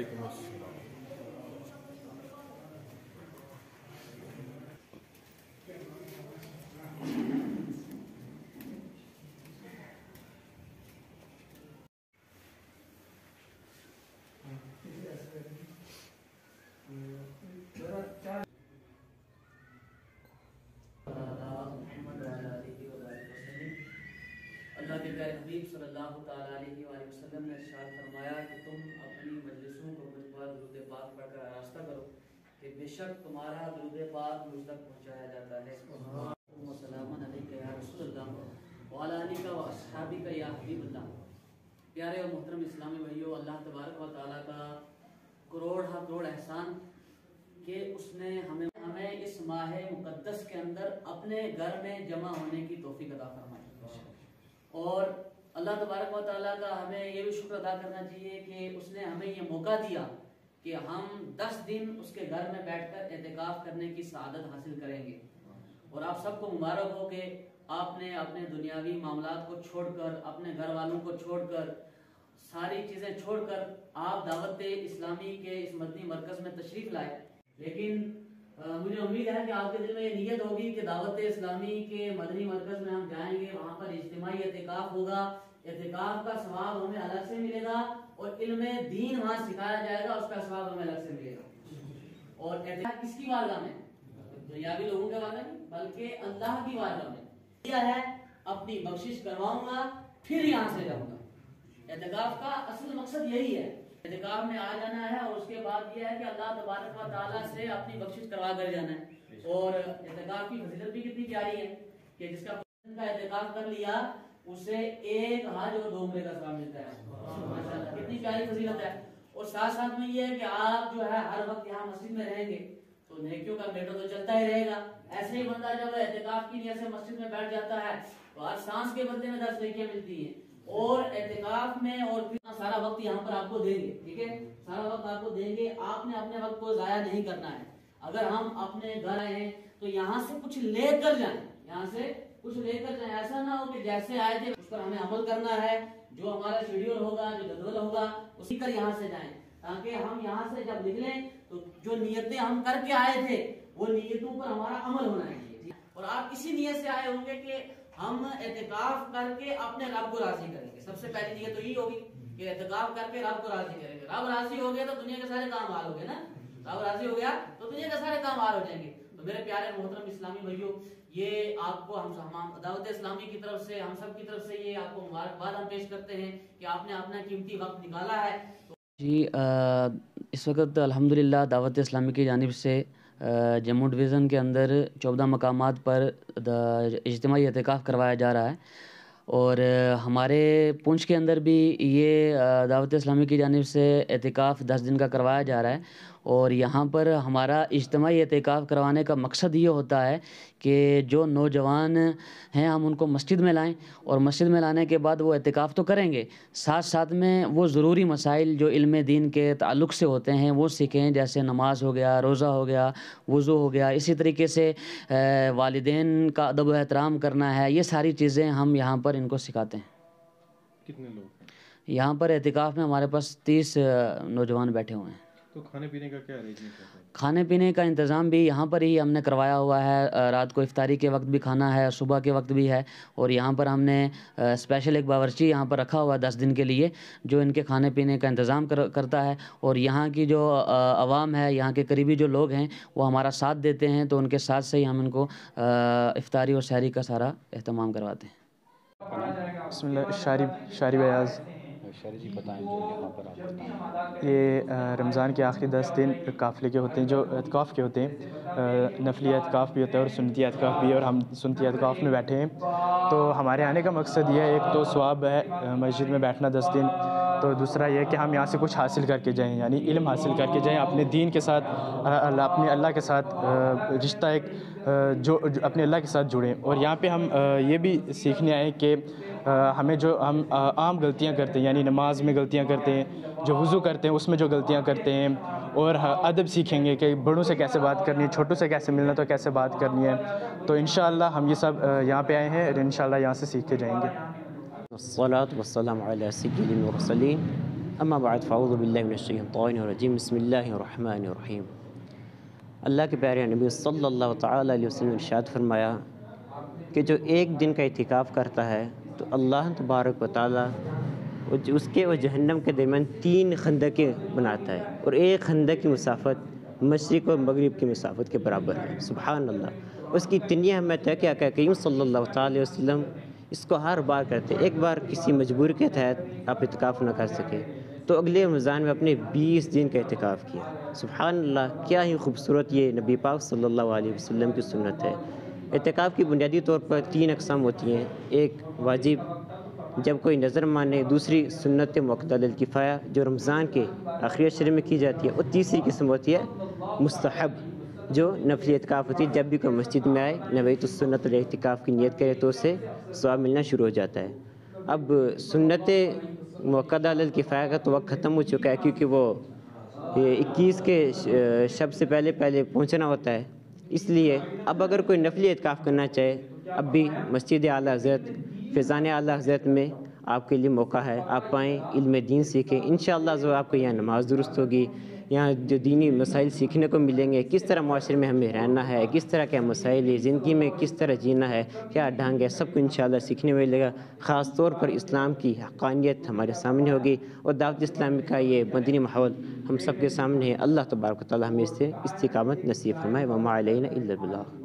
वालेकुम अस्सलाम। अल्लाह के प्यारे हबीब सल्लल्लाहु तआला अलैहि वसल्लम ने इरशाद फरमाया कि तुम अपनी मजलिसों को मुझ पर दुरूद पाक पढ़कर आरास्ता करो कि बेशक तुम्हारा दुरूद पाक मुझ तक पहुंचाया जाता है। सलामुन अलैका या रसूलल्लाह व अला आलिका व अस्हाबिका या हबीबल्लाह। प्यारे और मोहतरम इस्लामी भाइयों, अल्लाह तबारक व तआला का करोड़ एहसान कि उसने हमें इस माह मुकद्दस के अंदर अपने घर में जमा होने की तौफीक अता फरमाई। और अल्लाह तबारक व तआला का हमें ये भी शुक्र अदा करना चाहिए कि उसने हमें ये मौका दिया कि हम 10 दिन उसके घर में बैठकर एहतिकाफ करने की सआदत हासिल करेंगे। और आप सबको मुबारक हो कि आपने अपने दुनियावी मामलात को छोड़कर, अपने घर वालों को छोड़कर, सारी चीज़ें छोड़कर आप दावत इस्लामी के इस मदनी मरकज़ में तशरीफ़ लाए। लेकिन मुझे उम्मीद है कि आपके दिल में ये नीयत होगी कि दावत इस्लामी के मदनी मरकज़ में हम जाएंगे, वहाँ पर इज्तिमाई एहतिकाफ होगा, एहतिकाफ का सवाब हमें अलग से मिलेगा और इल्म दीन वहाँ सिखाया जाएगा, उसका सवाब हमें अलग से मिलेगा। और एहतिकाफ किसकी वारगाह में? दुनियावी लोगों के वारगाह में, बल्कि अल्लाह की वारगाह में किया है। अपनी बख्शिश करवाऊंगा फिर यहाँ से जाऊंगा। एहतिकाफ का असल मकसद यही है, एहतिकाफ में आ जाना है और उसके बाद यह है कि अल्लाह तबारक व तआला से अपनी बख्शिश करवा कर जाना है। और एहतिकाफ की फजीलत भी कितनी प्यारी है कि जिसका एहतिकाफ कर लिया उसे 1 हज और 2 उम्रे का सवाब मिलता है। माशाअल्लाह, कितनी प्यारी फजीलत है। और साथ साथ में ये है कि आप जो है हर वक्त यहाँ मस्जिद में रहेंगे तो नेकियों का मेटर तो चलता ही रहेगा। ऐसे ही बंदा जब एहतिकाफ की नियत से मस्जिद में बैठ जाता है तो हर सांस के बदले में 10 नेकियां मिलती हैं। और एहतिकाफ में और फिर सारा वक्त यहाँ पर आपको देंगे, ठीक है, सारा वक्त आपको देंगे। आपने अपने वक्त को जाया नहीं करना है। अगर हम अपने घर आए हैं तो यहाँ से कुछ लेकर जाएं, यहाँ से कुछ लेकर जाएं। ऐसा ना हो कि जैसे आए थे उस पर हमें अमल करना है, जो हमारा शेड्यूल होगा, जो जदवल होगा उसी कर यहाँ से जाएं, ताकि हम यहाँ से जब निकलें तो जो नियतें हम करके आए थे वो नियतों पर हमारा अमल होना चाहिए। और आप इसी नियत से आए होंगे कि हम एहतिकाफ करके अपने रब को राजी करेंगे। सबसे पहली नियत तो यही होगी कि एहतिकाफ करके रब को राजी करेंगे। रब राजी हो गया तो दुनिया के सारे काम हाल हो गए ना। रब राजी हो गया तो दुनिया के सारे काम हाल हो जाएंगे। तो मेरे प्यारे मोहतरम इस्लामी भाइयों, ये आपको हम दावत इस्लामी की तरफ से, हम सब की तरफ से ये आपको मुबारकबाद हम पेश करते हैं कि आपने अपना कीमती वक्त निकाला है। जी इस वक्त अल्हम्दुलिल्लाह दावत इस्लामी की जानिब से जम्मू डिवीज़न के अंदर 14 मकामात पर इज्तिमाई एहतिकाफ करवाया जा रहा है। और हमारे पुंछ के अंदर भी ये दावत इस्लामी की जानिब से एहतिकाफ 10 दिन का करवाया जा रहा है। और यहाँ पर हमारा इज्तिमाई एहतिकाफ करवाने का मकसद ये होता है कि जो नौजवान हैं हम उनको मस्जिद में लाएं और मस्जिद में लाने के बाद वो एहतिकाफ तो करेंगे, साथ साथ में वो ज़रूरी मसाइल जो इल्म दीन के ताल्लुक़ से होते हैं वो सीखें, जैसे नमाज हो गया, रोज़ा हो गया, वज़ू हो गया। इसी तरीके से वालिदैन का अदब व एहतराम करना है, ये सारी चीज़ें हम यहाँ पर इनको सिखाते हैं। कितने लोग यहाँ पर एहतिकाफ में हमारे पास 30 नौजवान बैठे हुए हैं। तो खाने पीने का क्या अरेंजमेंट होता है? खाने पीने का इंतज़ाम भी यहाँ पर ही हमने करवाया हुआ है। रात को इफ्तारी के वक्त भी खाना है, सुबह के वक्त भी है। और यहाँ पर हमने स्पेशल एक बावर्ची यहाँ पर रखा हुआ 10 दिन के लिए, जो इनके खाने पीने का इंतज़ाम करता है। और यहाँ की जो आवाम है, यहाँ के करीबी जो लोग हैं वो हमारा साथ देते हैं, तो उनके साथ से ही हम इनको इफ्तारी और सहरी का सारा एहतमाम करवाते हैं। बिस्मिल्लाह, शारिब अयाज़। शारी जी बताएं जो यहाँ पर आप बताएं। ये रमज़ान के आखिरी 10 दिन काफ़िले के होते हैं, जो एतकाफ़ के होते हैं। नफली एतकाफ़ भी होता है और सुन्नती एतकाफ़ भी है, और हम सुन्नती एतकाफ़ में बैठे हैं। तो हमारे आने का मकसद ये है, एक तो सवाब है मस्जिद में बैठना 10 दिन, तो दूसरा ये है कि हम यहाँ से कुछ हासिल करके जाएँ, यानी इल्म हासिल करके जाएँ, अपने दीन के साथ, अपने अल्लाह के साथ रिश्ता एक जो अपने अल्लाह के साथ जुड़ें। और यहाँ पे हम ये भी सीखने आए कि हमें जो हम आम गलतियाँ करते हैं, यानी नमाज में गलतियाँ करते हैं, जो वज़ू करते हैं उसमें जो गलतियाँ करते हैं, और अदब सीखेंगे कि बड़ों से कैसे बात करनी है, छोटों से कैसे मिलना तो कैसे बात करनी है। तो इंशाअल्लाह हम ये सब यहाँ पे आए हैं और इंशाअल्लाह यहाँ से सीख के जाएंगे। वस्सलातु वस्सलामु अला सय्यिदिल मुरसलीन अम्मा बाद फ़अऊज़ु बिल्लाहि मिनश्शैतानिर्रजीम बिस्मिल्लाहिर्रहमानिर्रहीम। अल्लाह के प्यारे नबी सल्लल्लाहु तआला अलैहि वसल्लम ने इरशाद फरमाया कि जो एक दिन का इतिकाफ़ करता है तो अल्लाह तबारक व तआला उसके और जहन्नम के दरमियान 3 खंदकें बनाता है और एक खंदक की मसाफ़त मशरिक़ और मगरिब की मसाफ़त के बराबर है। सुभान अल्लाह। उसकी इतनी अहमियत है कि आका करीम सल्लल्लाहु तआला अलैहि वसल्लम इसको हर बार करते। एक बार किसी मजबूरी के तहत आप इतिकाफ़ ना कर सके तो अगले रमज़ान में अपने 20 दिन का इतिकाफ़ किया। सुभान अल्लाह, क्या ही खूबसूरत ये नबी पाक सल्लल्लाहु अलैहि वसल्लम की सुन्नत है। इतिकाफ़ की बुनियादी तौर पर 3 अक़साम होती हैं। एक वाजिब, जब कोई नज़र माने। दूसरी सुन्नत मुअक्कदा लिल किफ़ाया, जो रमज़ान के आखिरी अशरे में की जाती है। और तीसरी किस्म होती है मुस्तहब, जो नफली इतिकाफ़ होती है। जब भी कोई मस्जिद में आए नवैतु सुन्नत इतिकाफ़ की नियत करे तो उसे सवाब मिलना शुरू हो जाता है। अब सुन्नत मुअक्कदा लिल किफ़ाया का तो वक्त ख़त्म हो चुका है, क्योंकि वो 21 के शब से पहले पहुँचना होता है। इसलिए अब अगर कोई नफली इतिकाफ़ करना चाहे, अब भी मस्जिद आला हज़रत फ़ैज़ान आला हज़रत में आपके लिए मौका है। आप आएँ, इल्म दीन सीखें। इंशाअल्लाह जो आपको यहाँ नमाज़ दुरुस्त होगी, यहाँ जो दीनी मसाइल सीखने को मिलेंगे, किस तरह माशरे में हमें रहना है, किस तरह के मसाइल है, ज़िंदगी में किस तरह जीना है, क्या ढंग है, सबको इंशाअल्लाह सीखने मिलेगा। ख़ास तौर पर इस्लाम की हक़ानियत हमारे सामने होगी और दावत इस्लामी का ये मदनी माहौल हम सब के सामने है। अल्लाह तबारक व तआला हमें इससे इस्तिकामत नसीब फरमाए। व मा अलैना इल्ला बिल्लाह।